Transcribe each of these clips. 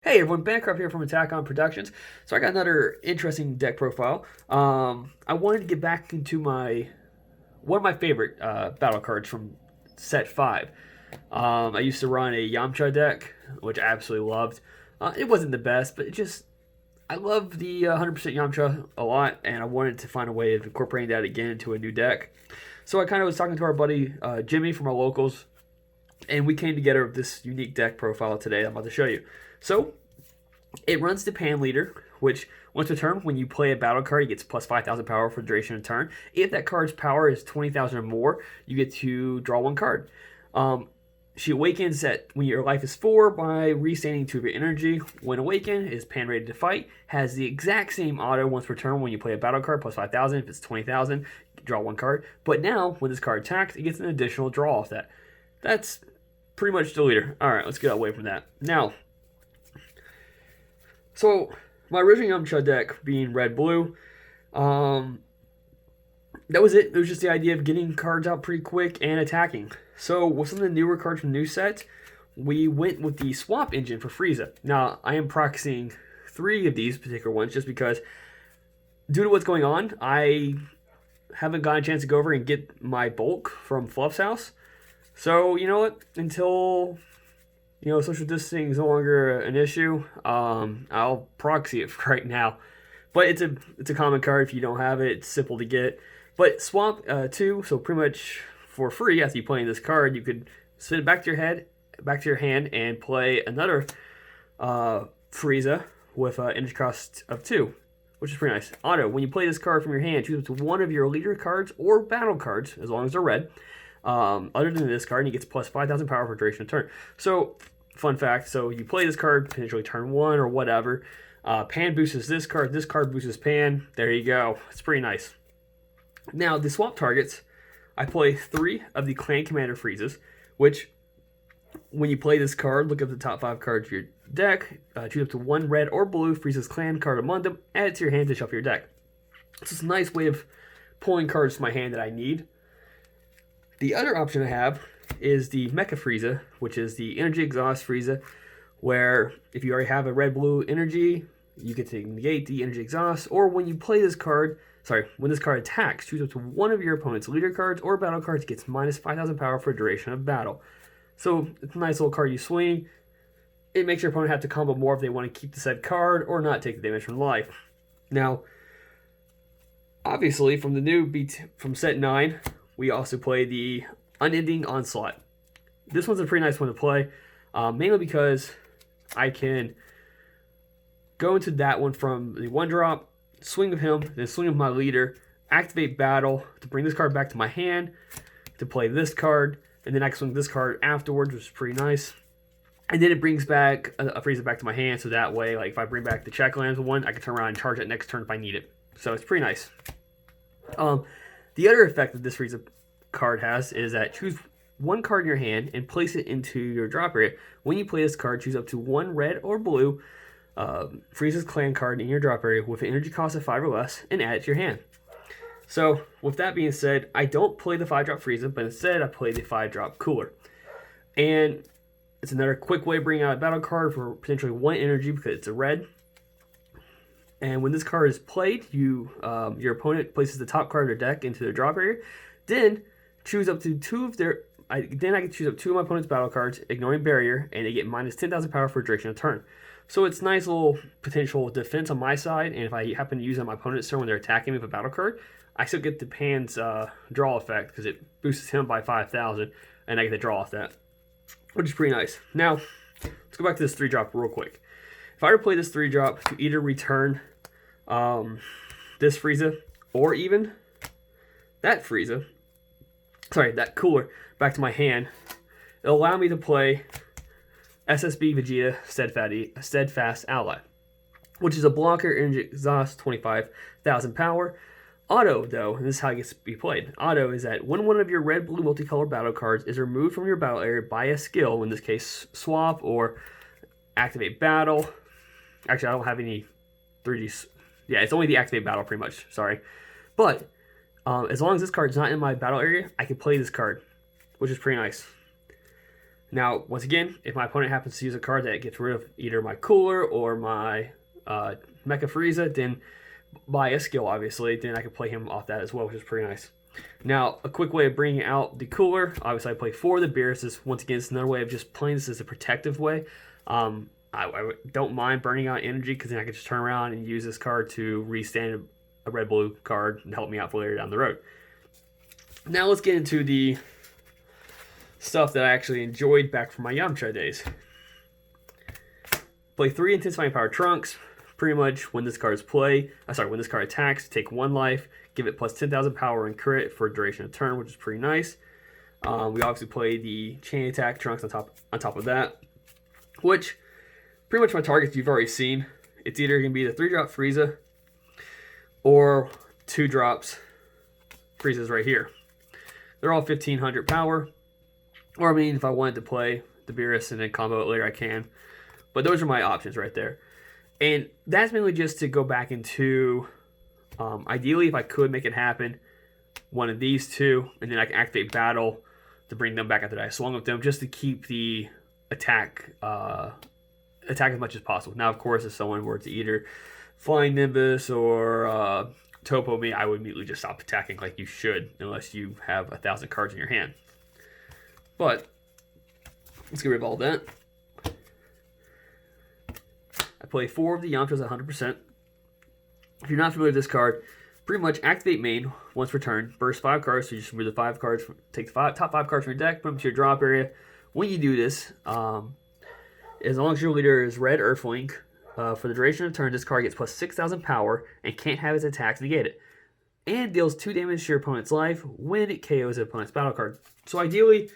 Hey everyone, Bancroft here from Attack on Productions. So I got another interesting deck profile. I wanted to get back into one of my favorite battle cards from set 5. I used to run a Yamcha deck, which I absolutely loved. It wasn't the best, but I love the 100% Yamcha a lot, and I wanted to find a way of incorporating that again into a new deck. So I kind of was talking to our buddy Jimmy from our locals, and we came together with this unique deck profile today I'm about to show you. So it runs the Pan Leader, which once a turn, when you play a battle card, it gets plus 5,000 power for the duration of the turn. If that card's power is 20,000 or more, you get to draw one card. She awakens when your life is 4 by restaining 2 of your energy. When awakened, is Pan ready to fight. Has the exact same auto once per turn when you play a battle card, plus 5,000. If it's 20,000, draw one card. But now, when this card attacks, it gets an additional draw off that. That's pretty much the leader. Alright, let's get away from that. Now, so my original Yamcha deck being red-blue, that was it. It was just the idea of getting cards out pretty quick and attacking. So with some of the newer cards from the new set, we went with the swap engine for Frieza. Now, I am proxying 3 of these particular ones just because, due to what's going on, I haven't gotten a chance to go over and get my bulk from Fluff's house. So, you know what? Until social distancing is no longer an issue, I'll proxy it for right now. But it's a common card. If you don't have it, it's simple to get. But swap 2, so pretty much for free after you play this card, you could send it back to your hand, and play another Frieza with an energy cost of 2, which is pretty nice. Auto: when you play this card from your hand, choose up to one of your leader cards or battle cards, as long as they're red. Other than this card, and he gets plus 5,000 power for duration of turn. So, fun fact, so you play this card, potentially turn 1 or whatever. Pan boosts this card boosts Pan. There you go. It's pretty nice. Now, the swap targets, I play 3 of the Clan Commander Friezas, which, when you play this card, look at the top 5 cards of your deck, choose up to one red or blue Frieza's Clan card among them, add it to your hand to shuffle your deck. So it's a nice way of pulling cards to my hand that I need. The other option I have is the Mecha Frieza, which is the Energy Exhaust Frieza, where if you already have a red-blue energy, you get to negate the Energy Exhaust, or when you play this card, when this card attacks, choose up to one of your opponent's leader cards or battle cards, gets minus 5,000 power for duration of battle. So it's a nice little card you swing. It makes your opponent have to combo more if they want to keep the said card or not take the damage from life. Now, obviously, from set 9, we also play the Unending Onslaught. This one's a pretty nice one to play, mainly because I can go into that one from the 1-drop, swing of him, then swing of my leader, activate battle to bring this card back to my hand, to play this card, and then I can swing this card afterwards, which is pretty nice. And then it brings back a Frieza back to my hand, so that way, like if I bring back the Checklands one, I can turn around and charge it next turn if I need it. So it's pretty nice. The other effect that this Frieza card has is that choose one card in your hand and place it into your drop area. When you play this card, choose up to one red or blue Frieza's Clan card in your drop area with an energy cost of 5 or less, and add it to your hand. So, with that being said, I don't play the 5-drop Frieza, but instead I play the 5-drop Cooler. And it's another quick way of bringing out a battle card for potentially 1 energy because it's a red. And when this card is played, your opponent places the top card of their deck into their drop area. Then choose up to 2 of their. I can choose up 2 of my opponent's battle cards, ignoring barrier, and they get minus 10,000 power for a duration of turn. So it's nice little potential defense on my side, and if I happen to use it on my opponent's turn when they're attacking me with a battle card, I still get the Pan's draw effect because it boosts him by 5,000, and I get the draw off that, which is pretty nice. Now, let's go back to this 3-drop real quick. If I were to play this 3-drop to either return this Frieza or even that Frieza, that Cooler, back to my hand, it'll allow me to play SSB Vegeta Steadfast Ally, which is a blocker, energy exhaust, 25,000 power. Auto, though, and this is how it gets to be played. Auto is that when one of your red-blue multicolor battle cards is removed from your battle area by a skill, in this case swap or activate battle. Actually, I don't have any 3Ds. Yeah, it's only the activate battle pretty much, sorry. But as long as this card's not in my battle area, I can play this card, which is pretty nice. Now, once again, if my opponent happens to use a card that gets rid of either my Cooler or my Mecha Frieza, then by a skill, obviously, then I can play him off that as well, which is pretty nice. Now, a quick way of bringing out the Cooler, obviously I play 4 of the Beerus. Once again, it's another way of just playing this as a protective way. I don't mind burning out energy because then I can just turn around and use this card to restand a red-blue card and help me out for later down the road. Now let's get into the stuff that I actually enjoyed back from my Yamcha days. Play 3 Intensifying Power Trunks. Pretty much when this card attacks, take 1 life, give it plus 10,000 power and crit for a duration of turn, which is pretty nice. We obviously play the chain attack Trunks on top of that, which pretty much my targets you've already seen. It's either going to be the 3-drop Frieza or 2 drops Frieza's right here. They're all 1500 power. Or I mean, if I wanted to play the Beerus and then combo it later, I can. But those are my options right there. And that's mainly just to go back into, ideally, if I could make it happen, one of these 2, and then I can activate Battle to bring them back after I swung with them, just to keep the attack as much as possible. Now, of course, if someone were to either Flying Nimbus or Topo me, I would immediately just stop attacking like you should, unless you have 1,000 cards in your hand. But let's get rid of all that. I play 4 of the Yamchas at 100%. If you're not familiar with this card, pretty much activate main once per turn. Burst 5 cards, so you just remove the 5 cards, take the top 5 cards from your deck, put them to your drop area. When you do this, as long as your leader is red Earthling, for the duration of the turn, this card gets plus 6,000 power and can't have its attacks negated. And deals 2 damage to your opponent's life when it KOs an opponent's battle card. So ideally,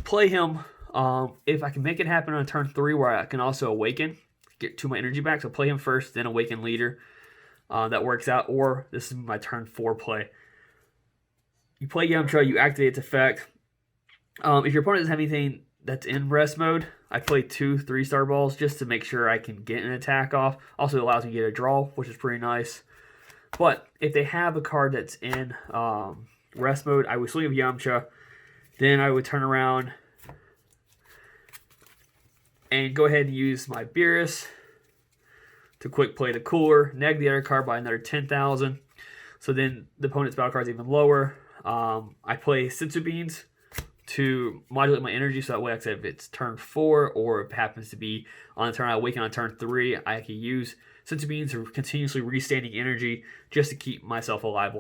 play him. If I can make it happen on turn 3 where I can also awaken, get 2 of my energy back, so play him first, then awaken leader. That works out. Or this is my turn 4 play. You play Yamcha, you activate its effect. If your opponent doesn't have anything that's in rest mode, I play 2 3-star balls just to make sure I can get an attack off. Also, it allows me to get a draw, which is pretty nice. But if they have a card that's in rest mode, I would swing with Yamcha. Then I would turn around and go ahead and use my Beerus to quick play the Cooler, neg the other card by another 10,000. So then the opponent's battle card's even lower. I play Senzu Beans to modulate my energy, so that way, like I said, if it's turn 4 or if it happens to be on the turn I awaken on turn 3, I can use Senzu Beans for continuously restanding energy just to keep myself alive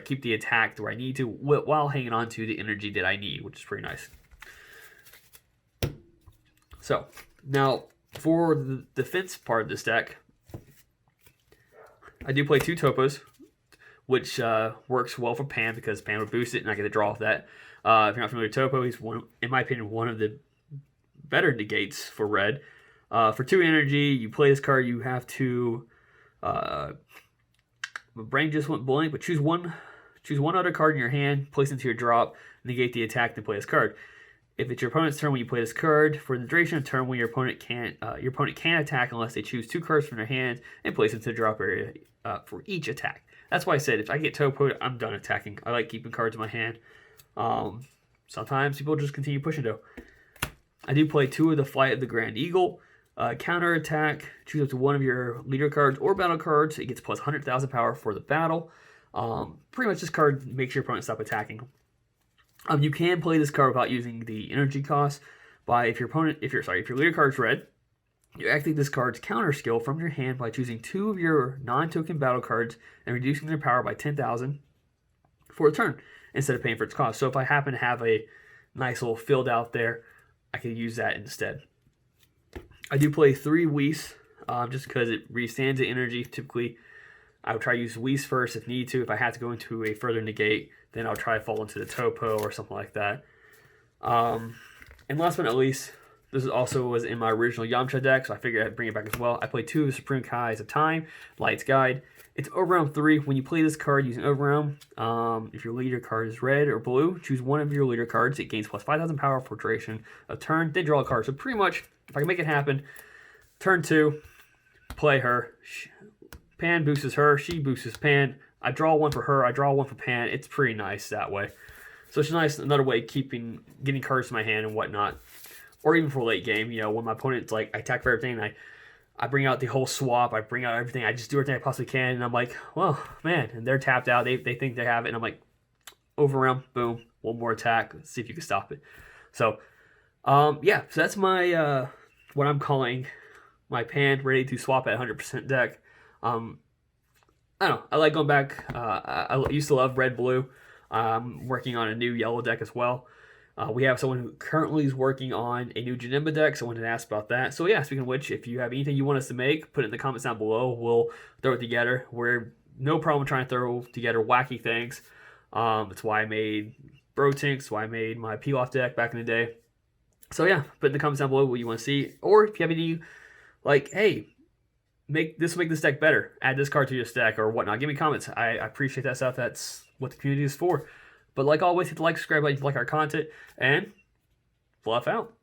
keep the attack where I need to while hanging on to the energy that I need, which is pretty nice. So, now, for the defense part of this deck, I do play 2 Topos, which works well for Pan because Pan would boost it and I get a draw off that. If you're not familiar with Topo, he's, in my opinion, one of the better negates for red. For 2 energy, you play this card, you have to... my brain just went blank, but choose one other card in your hand, place it into your drop, negate the attack, then play this card. If it's your opponent's turn when you play this card, for the duration of the turn when your opponent can't attack unless they choose 2 cards from their hand and place it into the drop area for each attack. That's why I said if I get Topoed, I'm done attacking. I like keeping cards in my hand. Sometimes people just continue pushing though. I do play 2 of the Flight of the Grand Eagle. Counter attack, choose up to 1 of your leader cards or battle cards. It gets plus 100,000 power for the battle. Pretty much this card makes your opponent stop attacking. You can play this card without using the energy cost by if your leader card is red, you activate this card's counter skill from your hand by choosing 2 of your non-token battle cards and reducing their power by 10,000 for a turn instead of paying for its cost. So if I happen to have a nice little field out there, I can use that instead. I do play 3 Whis just because it restands the energy. Typically, I would try to use Whis first if need to. If I have to go into a further negate, then I'll try to fall into the Topo or something like that. And last but not least, this also was in my original Yamcha deck, so I figured I'd bring it back as well. I play 2 Supreme Kai's of Time, Light's Guide. It's Overwhelm 3. When you play this card using Overwhelm, if your leader card is red or blue, choose 1 of your leader cards. It gains plus 5,000 power for duration of turn, then draw a card. So pretty much, if I can make it happen, turn 2, play her. Pan boosts her, she boosts Pan. I draw 1 for her, I draw 1 for Pan. It's pretty nice that way. So it's nice, another way of getting cards to my hand and whatnot. Or even for late game, you know, when my opponent's like, I attack for everything, and I bring out the whole swap, I bring out everything, I just do everything I possibly can, and I'm like, well, man, and they're tapped out, they think they have it, and I'm like, overround, boom, one more attack, let's see if you can stop it. So, yeah, so that's my, what I'm calling my pan ready to swap at 100% deck. I don't know, I like going back, I used to love red-blue. I'm working on a new yellow deck as well. We have someone who currently is working on a new Janemba deck. Someone had asked about that. So yeah, speaking of which, if you have anything you want us to make, put it in the comments down below. We'll throw it together. We're no problem trying to throw together wacky things. That's why I made Brotinks. That's why I made my Pilaf deck back in the day. So yeah, put in the comments down below what you want to see. Or if you have any, like, hey, make this deck better. Add this card to your deck or whatnot. Give me comments. I appreciate that stuff. That's what the community is for. But like always, hit the like, subscribe button if you like our content, and fluff out.